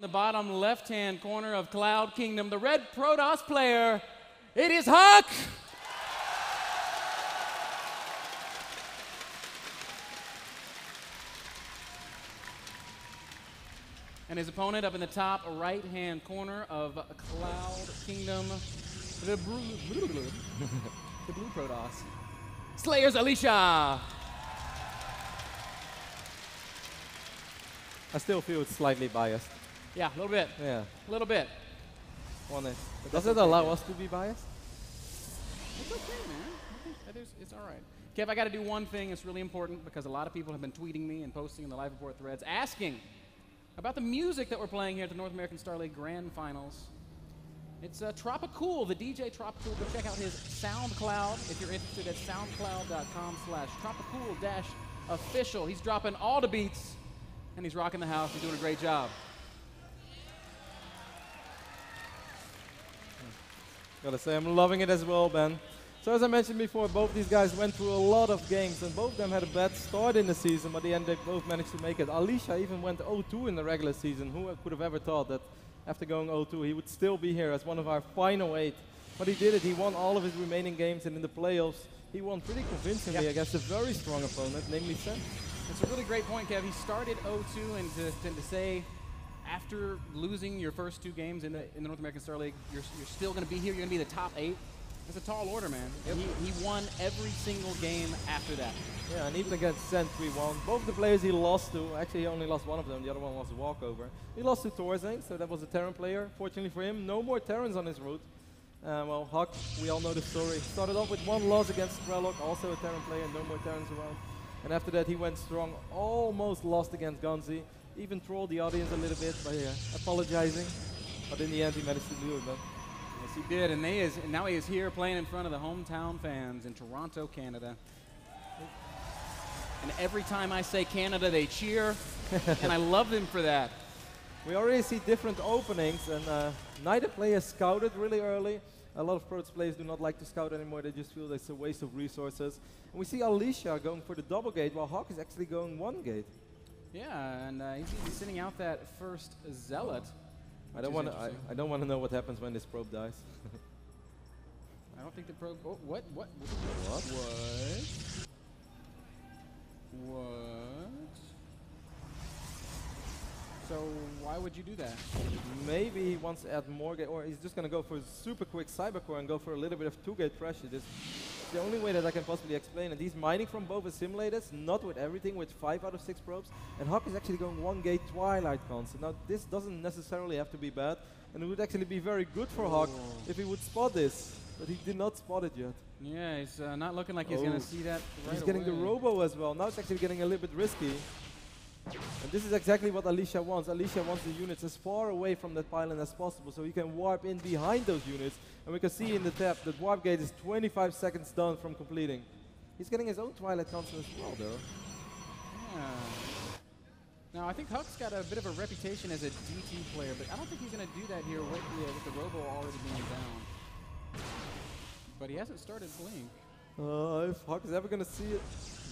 In the bottom left-hand corner of Cloud Kingdom, the red Protoss player, it is HuK! And his opponent up in the top right-hand corner of Cloud Kingdom, the blue Protoss, Slayer's Alicia! I still feel it's slightly biased. Yeah, a little bit. Yeah. A little bit. Does it allow us to be biased? It's okay, man. I think it's all right. Kev, I got to do one thing that's really important because a lot of people have been tweeting me and posting in the live report threads asking about the music that we're playing here at the North American Star League Grand Finals. It's Tropicool, the DJ Tropicool. Go check out his SoundCloud if you're interested at soundcloud.com/tropicool-official. He's dropping all the beats and he's rocking the house. He's doing a great job. Gotta say, I'm loving it as well, Ben. So as I mentioned before, both these guys went through a lot of games, and both of them had a bad start in the season, but at the end they both managed to make it. Alicia even went 0-2 in the regular season. Who could have ever thought that after going 0-2 he would still be here as one of our final 8? But he did it. He won all of his remaining games, and in the playoffs he won pretty convincingly against a very strong opponent, namely Sen. It's a really great point, Kev. He started 0-2, and to say after losing your first 2 games in the North American Star League, you're still going to be here, you're going to be the top 8. That's a tall order, man. Yep. He won every single game after that. Yeah, and even against Sen 3-1. Both the players he lost to, actually he only lost one of them, the other one was a walkover. He lost to Torzane, so that was a Terran player. Fortunately for him, no more Terrans on his route. Well, HuK, we all know the story. Started off with 1 loss against Strelok, also a Terran player, no more Terrans around. And after that he went strong, almost lost against Gunzi. Even trolled the audience a little bit by apologizing. But in the end he managed to do it, man. Yes, he did, and now he is here playing in front of the hometown fans in Toronto, Canada. And every time I say Canada, they cheer, and I love them for that. We already see different openings, and neither player scouted really early. A lot of Protoss players do not like to scout anymore, they just feel it's a waste of resources. And we see Alicia going for the double gate, while HuK is actually going 1 gate. Yeah, and he's sending out that first Zealot. I don't want to know what happens when this probe dies. I don't think the probe. Oh, what? What? So why would you do that? Maybe he wants to add more gate, or he's just going to go for a super quick cybercore and go for a little bit of 2-gate pressure. This is the only way that I can possibly explain it. He's mining from both simulators, not with everything, with 5 out of 6 probes. And HuK is actually going 1-gate Twilight constant. Now this doesn't necessarily have to be bad, and it would actually be very good for HuK if he would spot this. But he did not spot it yet. Yeah, he's not looking like he's going to see that right He's getting the robo as well. Now it's actually getting a little bit risky. And this is exactly what Alicia wants. Alicia wants the units as far away from that pylon as possible so he can warp in behind those units. And we can see in the tab that warp gate is 25 seconds done from completing. He's getting his own Twilight constant as well, though. Yeah. Now, I think HuK's got a bit of a reputation as a DT player, but I don't think he's going to do that here with the robo already being down. But he hasn't started Blink. If HuK is ever going to see it,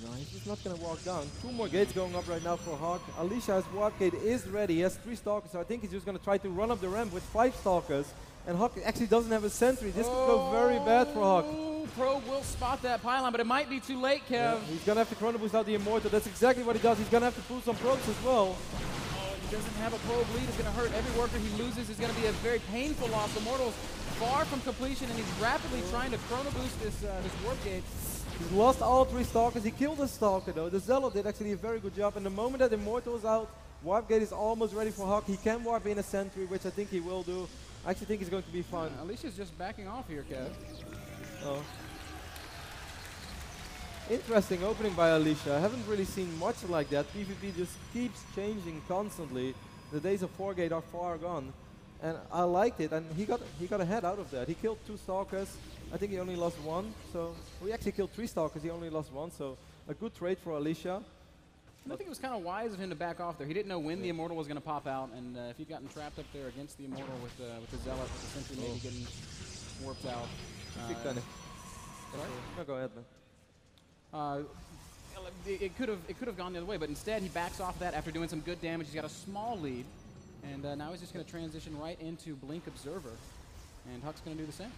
no, he's just not going to walk down. 2 more gates going up right now for HuK. Alicia's warp gate is ready. He has 3 stalkers, so I think he's just going to try to run up the ramp with 5 stalkers. And HuK actually doesn't have a sentry. This could go very bad for HuK. Probe will spot that pylon, but it might be too late, Kev. Yeah, he's going to have to chrono boost out the Immortal. That's exactly what he does. He's going to have to pull some probes as well. He doesn't have a probe lead. It's going to hurt every worker he loses. Is going to be a very painful loss. Immortal's far from completion, and he's rapidly trying to chrono boost this warp gate. He's lost all 3 stalkers. He killed the stalker though. The Zealot did actually a very good job. And the moment that Immortal is out, warp gate is almost ready for HuK. He can warp in a sentry, which I think he will do. I actually think he's going to be fine. Alicia's just backing off here, Kev. Oh. Interesting opening by Alicia. I haven't really seen much like that. PvP just keeps changing constantly. The days of 4-gate are far gone. And I liked it, and he got a head out of that. He killed 2 stalkers. I think he only lost 1. So we actually killed 3 stalkers. He only lost 1. So a good trade for Alicia. I think it was kind of wise of him to back off there. He didn't know when the Immortal was going to pop out, and if he'd gotten trapped up there against the Immortal with the Zealot, with the Sentry maybe getting warped out. No, go ahead, man. It could have gone the other way, but instead he backs off of that after doing some good damage. He's got a small lead. And now he's just going to transition right into Blink Observer. And HuK's going to do the same.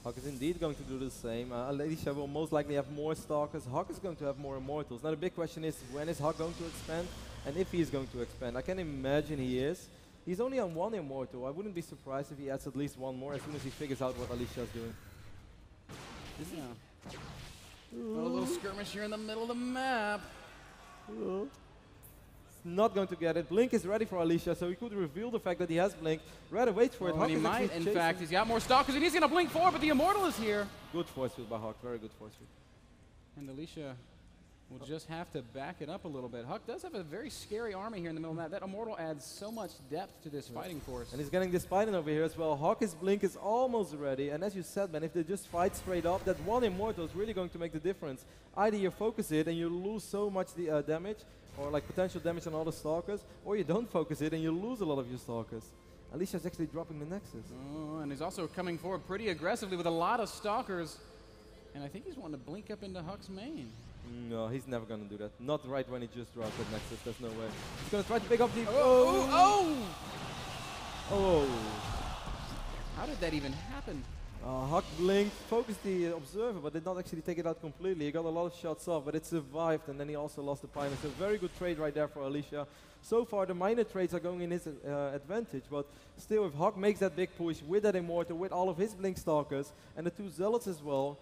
HuK is indeed going to do the same. Alicia will most likely have more Stalkers. HuK is going to have more Immortals. Now the big question is, when is HuK going to expand? And if he is going to expand. I can imagine he is. He's only on 1 Immortal. I wouldn't be surprised if he adds at least 1 more as soon as he figures out what Alicia is doing. Yeah. A little skirmish here in the middle of the map. Not going to get it. Blink is ready for Alicia, so he could reveal the fact that he has Blink. Rather wait for it. And he might, in fact. He's got more Stalkers, and he's going to blink forward, but the Immortal is here. Good force field by HuK. Very good force field. And Alicia will just have to back it up a little bit. HuK does have a very scary army here in the middle of that. That Immortal adds so much depth to this fighting force. And he's getting this fight in over here as well. HuK's Blink is almost ready. And as you said, man, if they just fight straight up, that 1 Immortal is really going to make the difference. Either you focus it and you lose so much damage, or like potential damage on all the Stalkers, or you don't focus it and you lose a lot of your Stalkers. Alicia's actually dropping the Nexus. Oh, and he's also coming forward pretty aggressively with a lot of Stalkers. And I think he's wanting to blink up into HuK's main. No, he's never going to do that. Not right when he just dropped that Nexus. There's no way. He's going to try to pick up the... Oh! How did that even happen? HuK blinked, focused the Observer, but did not actually take it out completely. He got a lot of shots off, but it survived, and then he also lost the Pioneer. So very good trade right there for Alicia. So far, the minor trades are going in his advantage, but still, if HuK makes that big push with that Immortal, with all of his Blink Stalkers, and the 2 Zealots as well,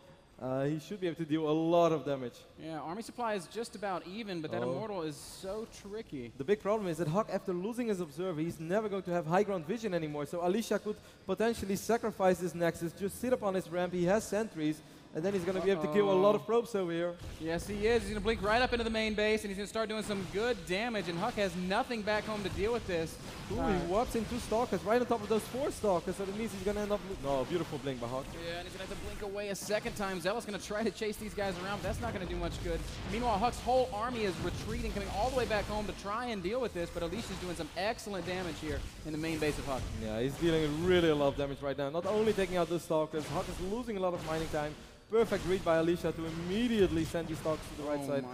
he should be able to deal a lot of damage. Yeah, army supply is just about even, but that Immortal is so tricky. The big problem is that HuK, after losing his Observer, he's never going to have high ground vision anymore. So Alicia could potentially sacrifice this Nexus, just sit up on his ramp. He has sentries, and then he's going to be able to kill a lot of probes over here. Yes, he is. He's going to blink right up into the main base, and he's going to start doing some good damage, and HuK has nothing back home to deal with this. Ooh, he warps in 2 Stalkers right on top of those 4 Stalkers, so that means he's going to end up... No, beautiful blink by HuK. Yeah, and he's going to have to blink away a second time. Zealot's going to try to chase these guys around, but that's not going to do much good. Meanwhile, HuK's whole army is retreating, coming all the way back home to try and deal with this, but Alicia's doing some excellent damage here in the main base of HuK. Yeah, he's dealing really a lot of damage right now. Not only taking out those Stalkers, HuK is losing a lot of mining time. Perfect read by Alicia to immediately send these Stalkers to the right side,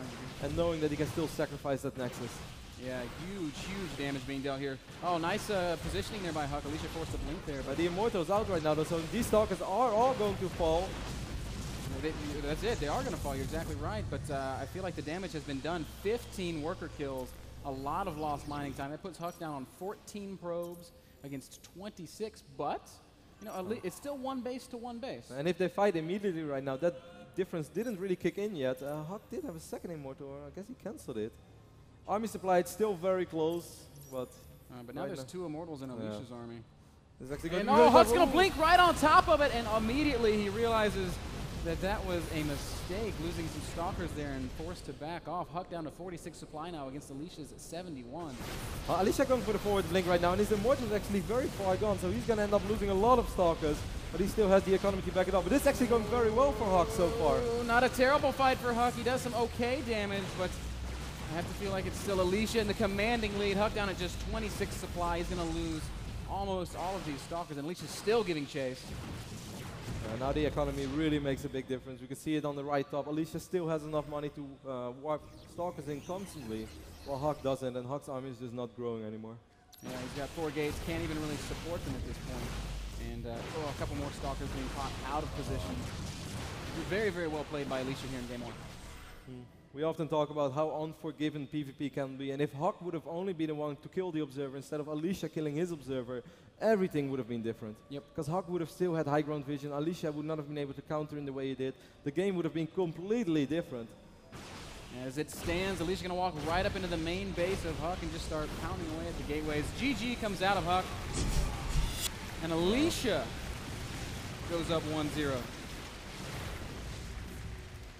and knowing that he can still sacrifice that Nexus. Yeah, huge damage being dealt here. Oh, nice positioning there by HuK. Alicia forced the blink there. But the Immortal's out right now, though, so these Stalkers are all going to fall. That's it. They are going to fall. You're exactly right. But I feel like the damage has been done. 15 worker kills, a lot of lost mining time. That puts HuK down on 14 probes against 26. But you know, it's still 1 base to 1 base. And if they fight immediately right now, that difference didn't really kick in yet. HuK did have a second Immortal, or I guess he cancelled it. Army supply, it's still very close, but now there's 2 Immortals in Alicia's army. And HuK's going to blink right on top of it, and immediately he realizes that was a mistake, losing some Stalkers there and forced to back off. HuK down to 46 supply now against Alicia's at 71. Alicia going for the forward blink right now, and his Immortal is actually very far gone, so he's going to end up losing a lot of Stalkers, but he still has the economy to back it up. But this is actually going very well for HuK so far. Not a terrible fight for HuK. He does some okay damage, but I have to feel like it's still Alicia in the commanding lead. HuK down at just 26 supply. He's going to lose almost all of these Stalkers, and Alicia's still giving chase. Now the economy really makes a big difference. We can see it on the right top. Alicia still has enough money to warp Stalkers in constantly, while HuK doesn't, and HuK's army is just not growing anymore. Yeah, he's got 4 gates, can't even really support them at this point. And a couple more Stalkers being caught out of position. Very, very well played by Alicia here in game 1. We often talk about how unforgiving PvP can be, and if HuK would have only been the one to kill the Observer instead of Alicia killing his Observer, everything would have been different. Yep. Because HuK would have still had high ground vision, Alicia would not have been able to counter in the way he did. The game would have been completely different. As it stands, Alicia going to walk right up into the main base of HuK and just start pounding away at the gateways. GG comes out of HuK, and Alicia goes up 1-0.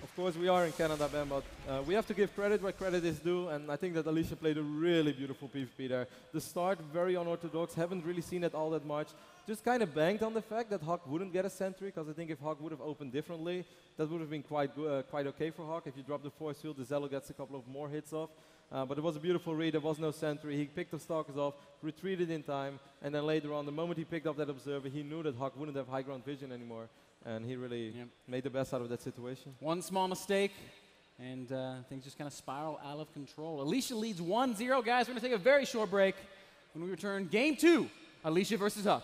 Of course, we are in Canada, Ben, but we have to give credit where credit is due, and I think that Alicia played a really beautiful PvP there. The start, very unorthodox, haven't really seen it all that much. Just kind of banked on the fact that HuK wouldn't get a sentry, because I think if HuK would have opened differently, that would have been quite okay for HuK. If you drop the force field, the Zealot gets a couple of more hits off. But it was a beautiful read, there was no sentry. He picked the Stalkers off, retreated in time, and then later on, the moment he picked up that Observer, he knew that HuK wouldn't have high ground vision anymore. And he really made the best out of that situation. One small mistake, and things just kind of spiral out of control. Alicia leads 1-0, guys. We're going to take a very short break. when we return game 2, Alicia versus HuK.